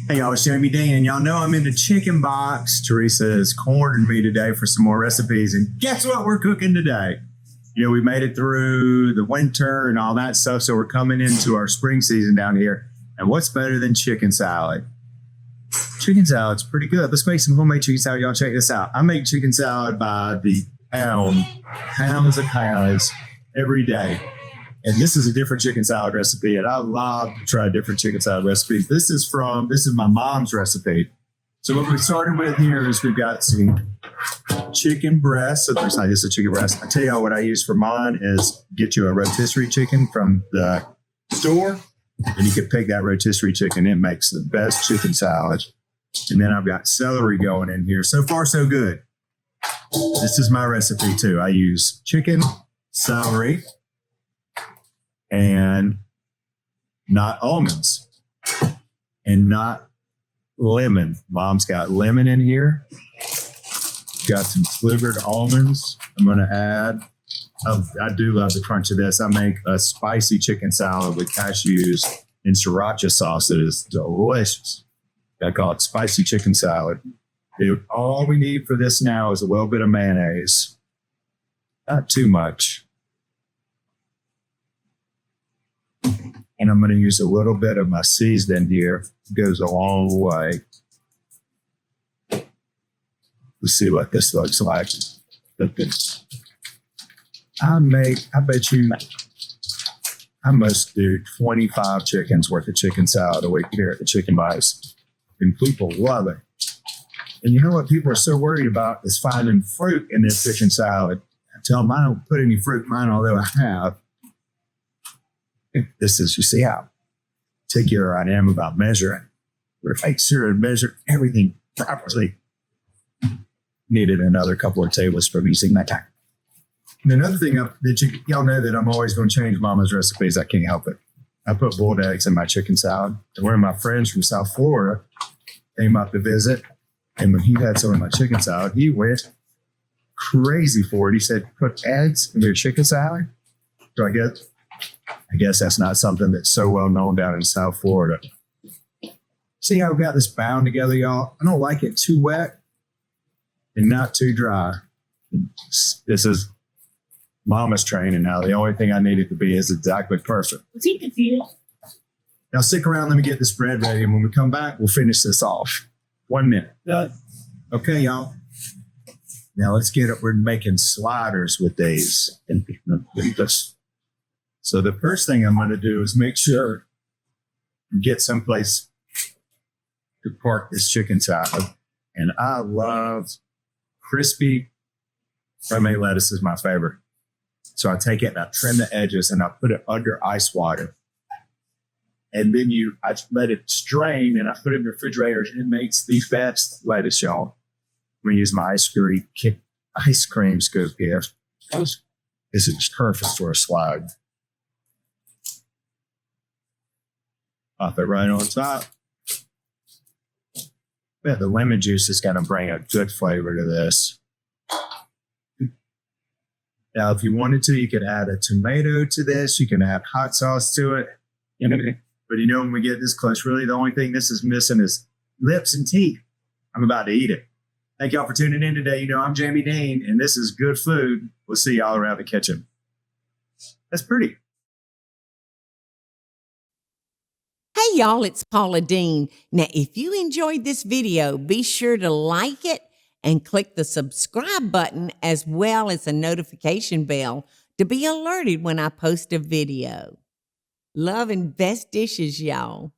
Hey, y'all, it's Jamie Deen. Y'all know I'm in the chicken box. Teresa has cornered me today for some more recipes. And guess what we're cooking today? You know, we made it through the winter and all that stuff. So we're coming into our spring season down here. And what's better than chicken salad? Chicken salad's pretty good. Let's make some homemade chicken salad. Y'all check this out. I make chicken salad by the pounds of pounds every day. And this is a different chicken salad recipe, and I love to try different chicken salad recipes. This is my mom's recipe. So what we started with here is we've got some chicken breast. So there's not just a chicken breast. I tell you what I use for mine is get you a rotisserie chicken from the store, and you can pick that rotisserie chicken. It makes the best chicken salad. And then I've got celery going in here. So far, so good. This is my recipe too. I use chicken, celery, and not almonds and not lemon. Mom's got lemon in here. Got some slivered almonds. I'm going to add. I do love the crunch of this. I make a spicy chicken salad with cashews and sriracha sauce that is delicious. I call it spicy chicken salad. All we need for this now is a little bit of mayonnaise. Not too much. And I'm going to use a little bit of my seasoning here. It goes a long way. Let's see what this looks like. I bet you I must do 25 chickens worth of chicken salad a week here at the Chicken Bites. And people love it. And you know what people are so worried about is finding fruit in this chicken salad. I tell them I don't put any fruit in mine, although I have. This is, you see how particular I am about measuring. We're make sure to measure everything properly. Needed another couple of tablespoons using that time. And another thing that y'all know that I'm always going to change Mama's recipes. I can't help it. I put boiled eggs in my chicken salad. And one of my friends from South Florida came up to visit. And when he had some of my chicken salad, he went crazy for it. He said, put eggs in your chicken salad? So I guess that's not something that's so well known down in South Florida. See how we got this bound together, y'all? I don't like it too wet and not too dry. This is Mama's training now. The only thing I need it to be is exactly perfect. Now stick around. Let me get this bread ready. And when we come back, we'll finish this off. 1 minute. Okay, y'all. Now let's get it. We're making sliders with these. So the first thing I'm going to do is make sure you get someplace to park this chicken salad. And I love crispy romaine lettuce is my favorite. So I take it and I trim the edges and I put it under ice water. And then I let it strain and I put it in the refrigerator and it makes the best lettuce, y'all. I'm going to use my ice cream scoop here. This is perfect for a slide. Pop it right on top. Yeah, the lemon juice is going to bring a good flavor to this. Now, if you wanted to, you could add a tomato to this. You can add hot sauce to it. But you know, when we get this close, really the only thing this is missing is lips and teeth. I'm about to eat it. Thank y'all for tuning in today. You know, I'm Jamie Deen, and this is good food. We'll see y'all around the kitchen. That's pretty. Hey y'all, it's Paula Deen. Now, if you enjoyed this video, be sure to like it and click the subscribe button as well as the notification bell to be alerted when I post a video. Love and best dishes, y'all.